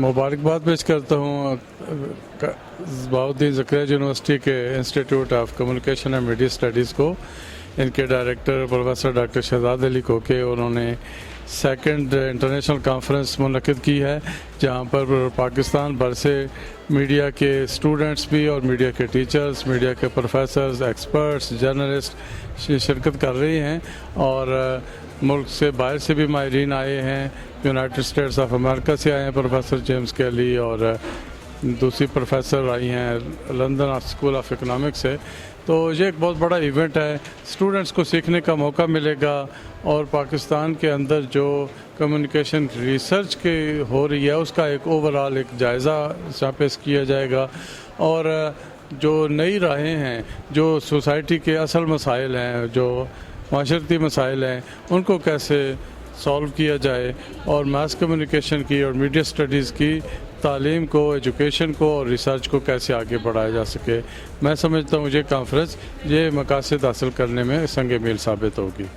मुबारकबाद पेश करता हूँ बहाउद्दीन ज़करिया यूनिवर्सिटी के institute of communication and media studies को, इनके director professor doctor Shahzad Ali को कि उन्होंने सेकंड इंटरनेशनल कॉन्फ्रेंस मुनक़िद की है, जहाँ पर पाकिस्तान भर से मीडिया के स्टूडेंट्स भी और मीडिया के टीचर्स, मीडिया के प्रोफेसर्स, एक्सपर्ट्स, जर्नलिस्ट शिरकत कर रही हैं। और मुल्क से बाहर से भी माहिरीन आए हैं, यूनाइटेड स्टेट्स ऑफ अमेरिका से आए हैं प्रोफेसर जेम्स कैली, और दूसरी प्रोफेसर आई हैं लंदन स्कूल ऑफ इकनॉमिक्स से। तो ये एक बहुत बड़ा इवेंट है, स्टूडेंट्स को सीखने का मौका मिलेगा और पाकिस्तान के अंदर जो कम्युनिकेशन रिसर्च की हो रही है उसका एक ओवरऑल एक जायज़ा पेश किया जाएगा। और जो नई राहें हैं, जो सोसाइटी के असल मसाइल हैं, जो माशरती मसाइल हैं, उनको कैसे सॉल्व किया जाए, और मास कम्युनिकेशन की और मीडिया स्टडीज़ की तालीम को, एजुकेशन को और रिसर्च को कैसे आगे बढ़ाया जा सके। मैं समझता हूँ ये कॉन्फ्रेंस ये मकासद हासिल करने में संग मील साबित होगी।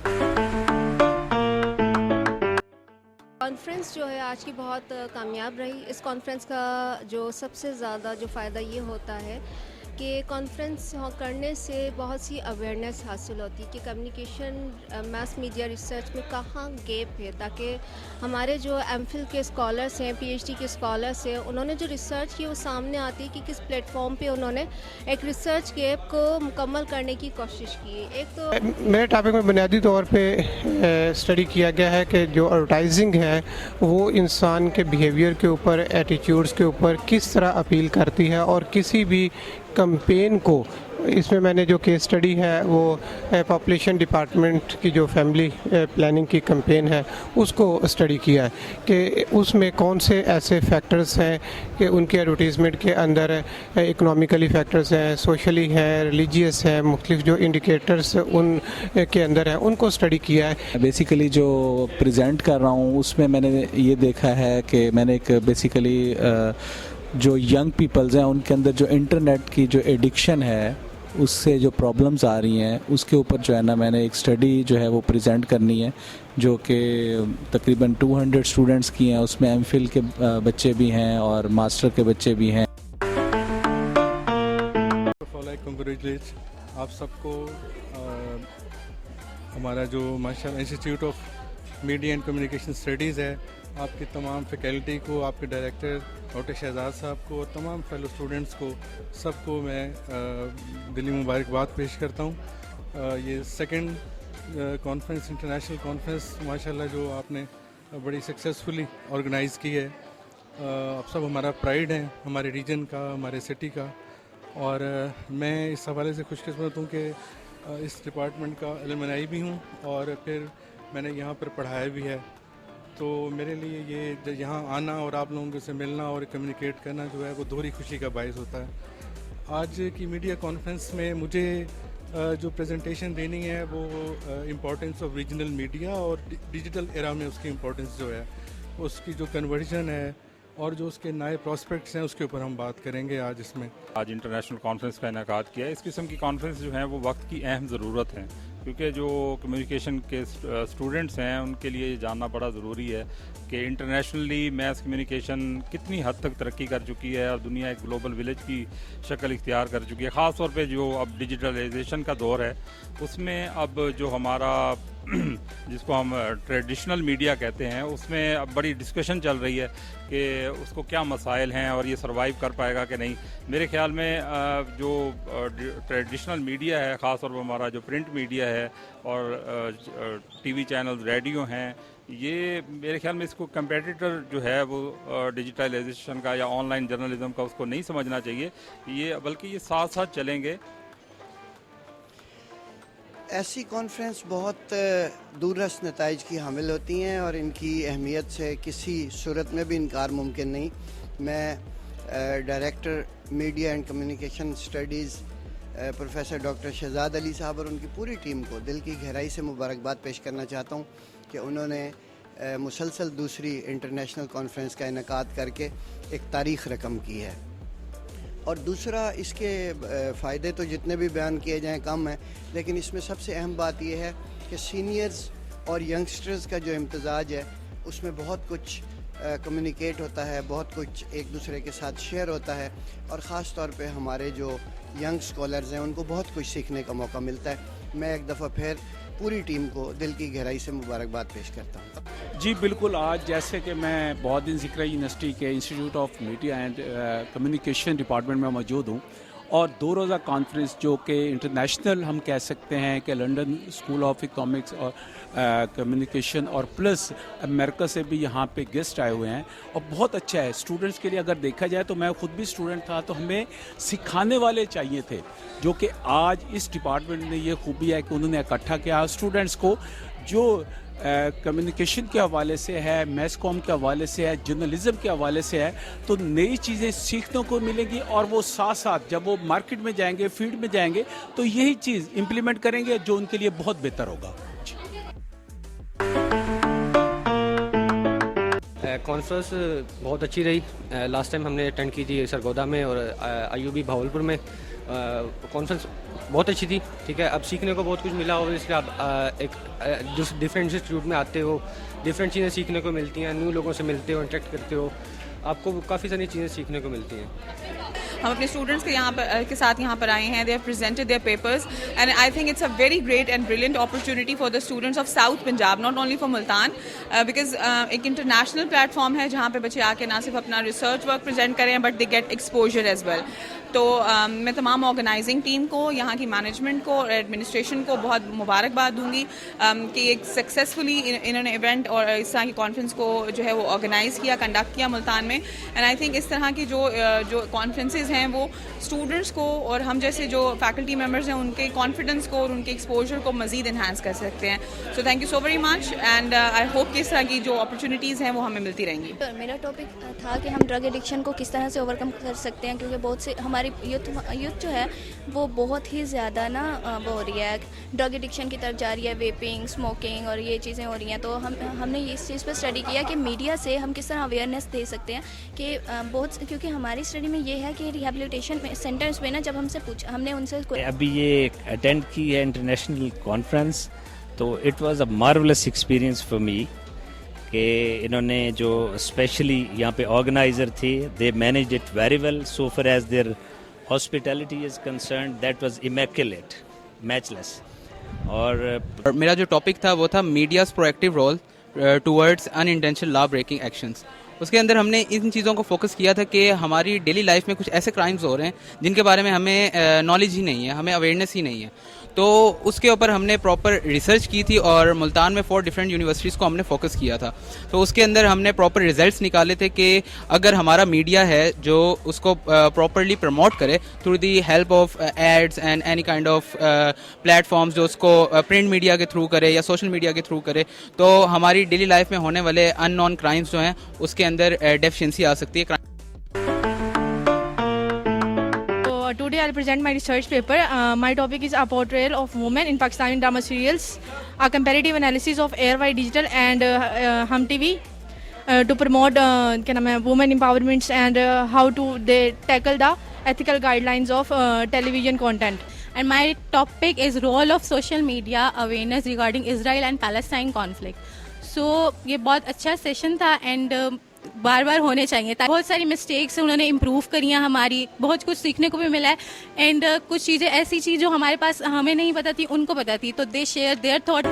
कॉन्फ्रेंस जो है आज की बहुत कामयाब रही। इस कॉन्फ्रेंस का जो सबसे ज़्यादा जो फ़ायदा ये होता है कि कॉन्फ्रेंस करने से बहुत सी अवेयरनेस हासिल होती है कि कम्युनिकेशन मास मीडिया रिसर्च में कहाँ गैप है, ताकि हमारे जो एमफिल के स्कॉलर्स हैं, पीएचडी के स्कॉलर्स हैं, उन्होंने जो रिसर्च की वो सामने आती है कि किस प्लेटफॉर्म पे उन्होंने एक रिसर्च गैप को मुकम्मल करने की कोशिश की। एक तो मेरे टॉपिक में बुनियादी तौर पे स्टडी किया गया है कि जो एडवर्टाइजिंग है वो इंसान के बिहेवियर के ऊपर, एटीट्यूड्स के ऊपर किस तरह अपील करती है, और किसी भी कैंपेन को, इसमें मैंने जो केस स्टडी है वो पॉपुलेशन डिपार्टमेंट की जो फैमिली प्लानिंग की कैंपेन है उसको स्टडी किया है कि उसमें कौन से ऐसे फैक्टर्स हैं कि उनके एडवर्टीज़मेंट के अंदर इकोनॉमिकली फैक्टर्स हैं, सोशली हैं, रिलीजियस हैं, मुख्तलिफ जो इंडिकेटर्स उन के अंदर हैं उनको स्टडी किया है। बेसिकली जो प्रेजेंट कर रहा हूँ उसमें मैंने ये देखा है कि मैंने एक बेसिकली जो यंग पीपल्स हैं उनके अंदर जो इंटरनेट की जो एडिक्शन है उससे जो प्रॉब्लम्स आ रही हैं उसके ऊपर जो है ना मैंने एक स्टडी जो है वो प्रेजेंट करनी है, जो कि तकरीबन 200 स्टूडेंट्स की हैं। उसमें एमफिल के बच्चे भी हैं और मास्टर के बच्चे भी हैं। कंग्रेचुलेट आप सबको, हमारा जो माशाल्लाह institute of media and communication studies है, आपकी तमाम फैकल्टी को, आपके डायरेक्टर डॉक्टर शहजाद साहब को, तमाम फेलो स्टूडेंट्स को, सबको मैं दिली मुबारकबाद पेश करता हूँ। ये सेकंड कॉन्फ्रेंस, इंटरनेशनल कॉन्फ्रेंस माशाल्लाह जो आपने बड़ी सक्सेसफुली ऑर्गेनाइज़ की है। आप सब हमारा प्राइड है, हमारे रीजन का, हमारे सिटी का, और मैं इस हवाले से खुशकिस्मत हूँ कि इस डिपार्टमेंट का एलुमनाई भी हूँ और फिर मैंने यहाँ पर पढ़ाया भी है। तो मेरे लिए ये यहाँ आना और आप लोगों से मिलना और कम्युनिकेट करना जो है वो दोहरी खुशी का बायस होता है। आज की मीडिया कॉन्फ्रेंस में मुझे जो प्रेजेंटेशन देनी है वो इम्पोर्टेंस ऑफ रीजनल मीडिया और डिजिटल एरा में उसकी इम्पोर्टेंस जो है, उसकी जो कन्वर्जन है और जो उसके नए प्रॉस्पेक्ट्स हैं उसके ऊपर हम बात करेंगे आज इसमें। आज इंटरनेशनल कॉन्फ्रेंस का इनेकाद किया है। इस किस्म की कॉन्फ्रेंस जो हैं वो वक्त की अहम ज़रूरत है, क्योंकि जो कम्युनिकेशन के स्टूडेंट्स हैं उनके लिए ये जानना बड़ा ज़रूरी है कि इंटरनेशनली मैस कम्युनिकेशन कितनी हद तक तरक्की कर चुकी है और दुनिया एक ग्लोबल विलेज की शक्ल इख्तियार कर चुकी है। ख़ास तौर पे जो अब डिजिटलाइजेशन का दौर है उसमें अब जो हमारा जिसको हम ट्रेडिशनल मीडिया कहते हैं उसमें अब बड़ी डिस्कशन चल रही है कि उसको क्या मसाइल हैं और ये सर्वाइव कर पाएगा कि नहीं। मेरे ख्याल में जो ट्रेडिशनल मीडिया है, ख़ास तौर पर हमारा जो प्रिंट मीडिया है और टीवी चैनल, रेडियो हैं, ये मेरे ख्याल में इसको कंपेटिटर जो है वो डिजिटलाइजेशन का या ऑनलाइन जर्नलिज्म का उसको नहीं समझना चाहिए, ये बल्कि ये साथ साथ चलेंगे। ऐसी कॉन्फ्रेंस बहुत दूररस नताइज की हामिल होती हैं और इनकी अहमियत से किसी सूरत में भी इनकार मुमकिन नहीं। मैं director media and communication studies professor doctor Shahzad Ali साहब और उनकी पूरी टीम को दिल की गहराई से मुबारकबाद पेश करना चाहता हूँ कि उन्होंने मुसलसल दूसरी इंटरनेशनल कॉन्फ्रेंस का इनेकाद करके एक तारीख़ रकम की है। और दूसरा, इसके फ़ायदे तो जितने भी बयान किए जाएं कम हैं, लेकिन इसमें सबसे अहम बात यह है कि सीनियर्स और यंगस्टर्स का जो इम्तजाज है उसमें बहुत कुछ کمیونیکیٹ ہوتا ہے, بہت کچھ ایک دوسرے کے ساتھ شیئر ہوتا ہے, اور خاص طور پہ ہمارے جو ینگ اسکالرز ہیں ان کو بہت کچھ سیکھنے کا موقع ملتا ہے. میں ایک دفعہ پھر پوری ٹیم کو دل کی گہرائی سے مبارکباد پیش کرتا ہوں. جی بالکل, آج جیسے کہ میں بہت دن ذکر یونیورسٹی کے institute of media and communication department میں موجود ہوں, اور 2 روزہ کانفرنس جو کہ انٹرنیشنل ہم کہہ سکتے ہیں کہ لنڈن اسکول آف اکنامکس اور کمیونیکیشن اور پلس امریکہ سے بھی یہاں پہ گیسٹ آئے ہوئے ہیں, اور بہت اچھا ہے اسٹوڈنٹس کے لیے. اگر دیکھا جائے تو میں خود بھی اسٹوڈنٹ تھا, تو ہمیں سکھانے والے چاہیے تھے, جو کہ آج اس ڈپارٹمنٹ نے یہ خوبی ہے کہ انہوں نے اکٹھا کیا اسٹوڈنٹس کو, جو کمیونیکیشن کے حوالے سے ہے, میس کام کے حوالے سے ہے, جرنلزم کے حوالے سے ہے, تو نئی چیزیں سیکھنے کو ملیں گی, اور وہ ساتھ ساتھ جب وہ مارکیٹ میں جائیں گے, فیلڈ میں جائیں گے, تو یہی چیز امپلیمنٹ کریں گے جو ان کے لیے بہت بہتر ہوگا. کانفرنس بہت اچھی رہی. لاسٹ ٹائم ہم نے اٹینڈ کی تھی سرگودا میں اور IUB بھاولپور میں. کانفرنس بہت اچھی تھی. ٹھیک ہے, اب سیکھنے کو بہت کچھ ملا ہوگا, اس لیے آپ ایک جو ڈفرینٹ انسٹیٹیوٹ میں آتے ہو, ڈفرینٹ چیزیں سیکھنے کو ملتی ہیں, نیو لوگوں سے ملتے ہو, انٹریکٹ کرتے ہو, آپ کو کافی ساری چیزیں سیکھنے کو ملتی ہیں. ہم اپنے اسٹوڈنٹس کے ساتھ یہاں پر آئے ہیں. They have presented their papers and I think it's a very great and brilliant opportunity for the students of south Punjab, not only for Multan, because ایک انٹرنیشنل پلیٹ فارم ہے جہاں پہ بچے آ کے نہ صرف اپنا ریسرچ ورک پریزنٹ کریں but they get exposure as well. تو میں تمام آرگنائزنگ ٹیم کو, یہاں کی مینجمنٹ کو اور ایڈمنسٹریشن کو بہت مبارکباد دوں گی کہ ایک سکسیزفلی انہوں نے ایونٹ اور اس طرح کی کانفرنس کو جو ہے وہ آرگنائز کیا, کنڈکٹ کیا ملتان میں. اینڈ آئی تھنک اس طرح کی جو کانفرنسز ہیں وہ اسٹوڈنٹس کو اور ہم جیسے جو فیکلٹی ممبرز ہیں ان کے کانفیڈنس کو اور ان کے ایکسپوجر کو مزید انہانس کر سکتے ہیں. So thank you so very much, and I hope کہ اس طرح کی جو اپرچونیٹیز ہیں وہ ہمیں ملتی رہیں گی. میرا ٹاپک تھا کہ ہم ڈرگ ایڈکشن کو کس طرح سے اوور کم کر سکتے ہیں, کیونکہ بہت سے ہماری یوتھ جو ہے وہ بہت ہی زیادہ نا وہ ہو رہی ہے, ڈرگ ایڈکشن کی طرف جا رہی ہے, ویپنگ, اسموکنگ اور یہ چیزیں ہو رہی ہیں. تو ہم نے اس چیز پہ اسٹڈی کیا کہ میڈیا سے ہم کس طرح اویئرنیس دے سکتے ہیں کہ بہت, کیونکہ ہماری اسٹڈی میں یہ ہے کہ ریہیبلیٹیشن سینٹرز میں نا جب ہم سے پوچھا, ہم نے ان سے ابھی یہ اٹینڈ کی ہے انٹرنیشنل کانفرنس, تو it was a marvellous experience for me کہ انہوں نے جو اسپیشلی یہاں پہ آرگنائزر تھے, they managed it very well. So far as their hospitality is concerned, that was immaculate, matchless. اور میرا جو ٹاپک تھا وہ تھا media's proactive role towards in intentional law breaking actions. اس کے اندر ہم نے ان چیزوں کو فوکس کیا تھا کہ ہماری ڈیلی لائف میں کچھ ایسے کرائمز ہو رہے ہیں جن کے بارے میں ہمیں نالج ہی نہیں ہے, ہمیں اویئرنیس ہی نہیں ہے. تو اس کے اوپر ہم نے پراپر ریسرچ کی تھی, اور ملتان میں 4 ڈفرینٹ یونیورسٹیز کو ہم نے فوکس کیا تھا. تو اس کے اندر ہم نے پراپر ریزلٹس نکالے تھے کہ اگر ہمارا میڈیا ہے جو اس کو پراپرلی پروموٹ کرے through the help of ads and any kind of platforms, جو اس کو پرنٹ میڈیا کے تھرو کرے یا سوشل میڈیا کے تھرو کرے, تو ہماری ڈیلی لائف میں ہونے والے ان نون کرائمز جو ہیں اس کے اندر ڈیفیشنسی آ سکتی ہے. Today I'll present my research paper. My topic is a portrayal of women in Pakistani drama serials, a comparative analysis of AirY Digital and Hum TV to promote women empowerment and how to they tackle the ethical guidelines of television content. And my topic is role of social media awareness regarding Israel and Palestine conflict. So یہ بہت اچھا session تھا and بار بار ہونے چاہیے. بہت ساری mistakes انہوں نے امپروو کری ہیں, ہماری بہت کچھ سیکھنے کو بھی ملا ہے. اینڈ کچھ چیزیں ایسی چیز جو ہمارے پاس ہمیں نہیں پتہ تھی ان کو پتہ تھی, تو دے شیئر دیئر تھاٹ.